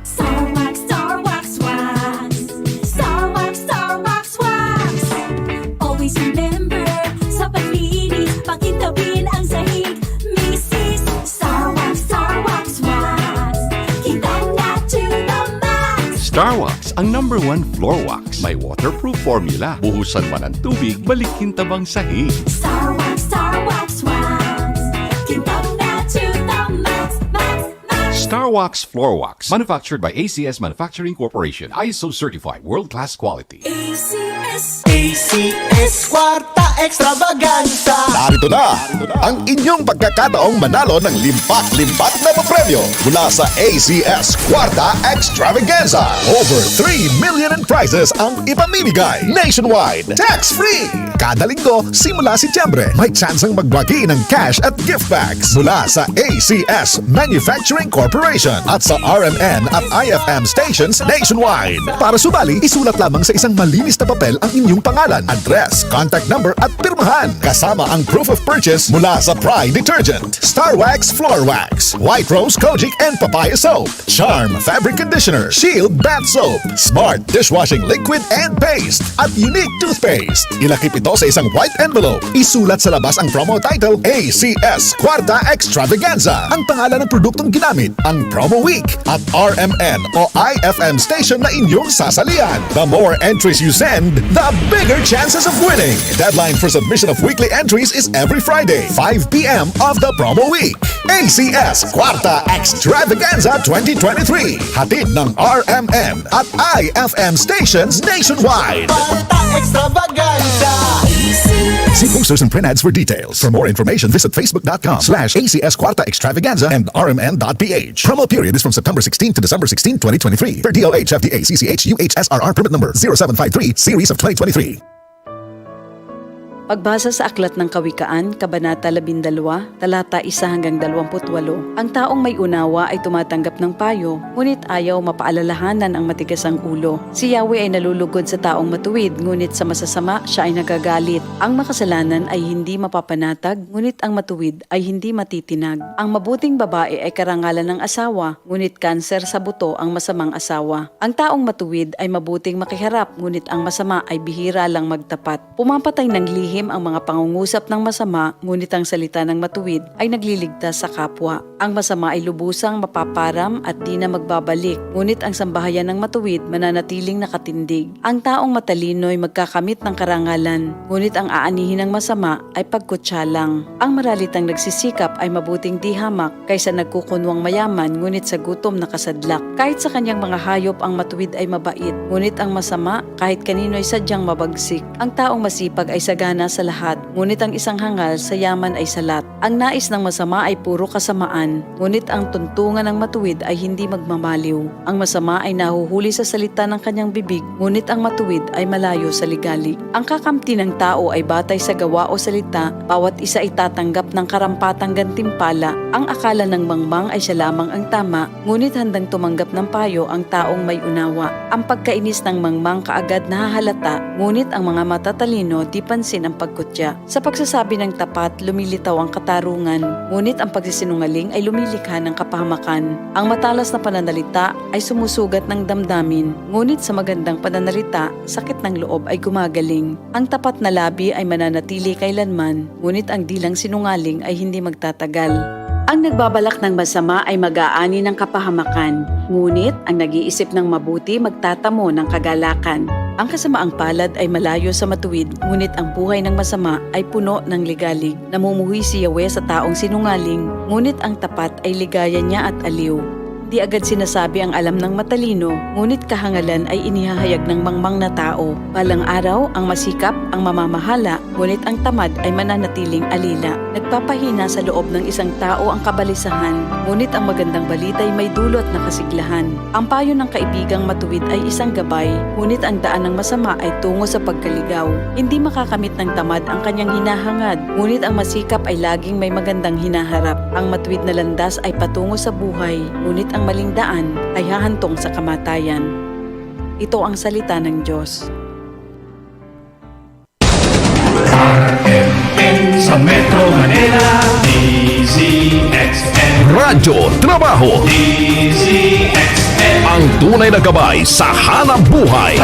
Star Wax, Star Wax, Wax. Star Wax, Star Wax, Wax. Always remember, sa paglinis, pakintabin ang sahig. Mrs. Star Wax, Wax. Kitang na to the max. Star Wax, ang #1 floor wax. May waterproof formula. Buhusan man ang tubig, balikin tabang sahig. Star Wax, Wax. Kitang na to the max, max, max. Star Wax Floor Wax. Manufactured by ACS Manufacturing Corporation. ISO certified world-class quality. ACS. ACS Kwarta Extravaganza. Narito na ang inyong pagkakataong manalo ng limpak-limpak na papremyo mula sa ACS Kwarta Extravaganza. Over 3 million in prizes ang ipamimigay nationwide. Tax-free! Kada linggo, simula Setyembre, may tsansang magbagi ng cash at gift bags mula sa ACS Manufacturing Corporation at sa RMN at IFM stations nationwide. Para sumali, isulat lamang sa isang malinis na papel ang inyong pangalan, address, contact number at pirmahan. Kasama ang proof of purchase mula sa Pride Detergent, Star Wax Floor Wax, White Rose Kojic and Papaya Soap, Charm Fabric Conditioner, Shield Bath Soap, Smart Dishwashing Liquid and Paste, at Unique Toothpaste. Ilakip ito sa isang white envelope. Isulat sa labas ang promo title ACS Kwarta Extravaganza, ang pangalan ng produktong ginamit, ang promo week, at RMN o IFM station na inyong sasalihan. The more entries you send, the bigger chances of winning. Deadline for submission of weekly entries is every Friday, 5 p.m. of the promo week. ACS Kwarta Extravaganza 2023. Hatid ng RMN at IFM stations nationwide. Kwarta Extravaganza. See posters and print ads for details. For more information, visit facebook.com/ACS Kwarta Extravaganza and rmn.ph. Promo period is from September 16 to December 16, 2023. Per DOH, FDA, CCH, UHSRR permit number 0753, series of 2023. Pagbasa sa Aklat ng Kawikaan, Kabanata 12, talata 1 hanggang 28, ang taong may unawa ay tumatanggap ng payo, ngunit ayaw mapaalalahanan ang matigas ang ulo. Si Yahweh ay nalulugod sa taong matuwid, ngunit sa masasama siya ay nagagalit. Ang makasalanan ay hindi mapapanatag, ngunit ang matuwid ay hindi matitinag. Ang mabuting babae ay karangalan ng asawa, ngunit kanser sa buto ang masamang asawa. Ang taong matuwid ay mabuting makiharap, ngunit ang masama ay bihira lang magtapat. Pumapatay ng lihim ang mga pangungusap ng masama, ngunit ang salita ng matuwid ay nagliligtas sa kapwa. Ang masama ay lubusang mapaparam at di na magbabalik, ngunit ang sambahayan ng matuwid mananatiling nakatindig. Ang taong matalino ay magkakamit ng karangalan, ngunit ang aanihin ng masama ay pagkutsa lang. Ang maralitang nagsisikap ay mabuting di hamak kaysa nagkukunwang mayaman, ngunit sa gutom nakasadlak. Kahit sa kanyang mga hayop ang matuwid ay mabait, ngunit ang masama kahit kanino ay sadyang mabagsik. Ang taong masipag ay sagana sa lahat, ngunit ang isang hangal sa yaman ay salat. Ang nais ng masama ay puro kasamaan, ngunit ang tuntungan ng matuwid ay hindi magmamaliw. Ang masama ay nahuhuli sa salita ng kanyang bibig, ngunit ang matuwid ay malayo sa ligalig. Ang kakamti ng tao ay batay sa gawa o salita, bawat isa ay tatanggap ng karampatang gantimpala. Ang akala ng mangmang ay siya lamang ang tama, ngunit handang tumanggap ng payo ang taong may unawa. Ang pagkainis ng mangmang kaagad nahahalata, ngunit ang mga matatalino di pansin ang pagkutya. Sa pagsasabi ng tapat, lumilitaw ang katarungan, ngunit ang pagsisinungaling ay lumilikha ng kapahamakan. Ang matalas na pananalita ay sumusugat ng damdamin, ngunit sa magandang pananalita, sakit ng loob ay gumagaling. Ang tapat na labi ay mananatili kailanman, ngunit ang dilang sinungaling ay hindi magtatagal. Ang nagbabalak ng masama ay mag-aani ng kapahamakan, ngunit ang nag-iisip ng mabuti magtatamo ng kagalakan. Ang kasamaang palad ay malayo sa matuwid, ngunit ang buhay ng masama ay puno ng ligalig. Namumuhi si Yahweh sa taong sinungaling, ngunit ang tapat ay ligaya niya at aliw. Di agad sinasabi ang alam ng matalino, ngunit kahangalan ay inihahayag ng mangmang na tao. Balang araw, ang masikap, ang mamamahala, ngunit ang tamad ay mananatiling alila. Nagpapahina sa loob ng isang tao ang kabalisahan, ngunit ang magandang balita ay may dulot na kasiglahan. Ang payo ng kaibigang matuwid ay isang gabay, ngunit ang daan ng masama ay tungo sa pagkaligaw. Hindi makakamit ng tamad ang kanyang hinahangad, ngunit ang masikap ay laging may magandang hinaharap. Ang matuwid na landas ay patungo sa buhay, ngunit ang maling daan ay hahantong sa kamatayan. Ito ang salita ng Diyos. RMN sa Metro Manila, DZXN. Radyo Trabaho, DZXN. ang tunay na gabay sa hanap buhay.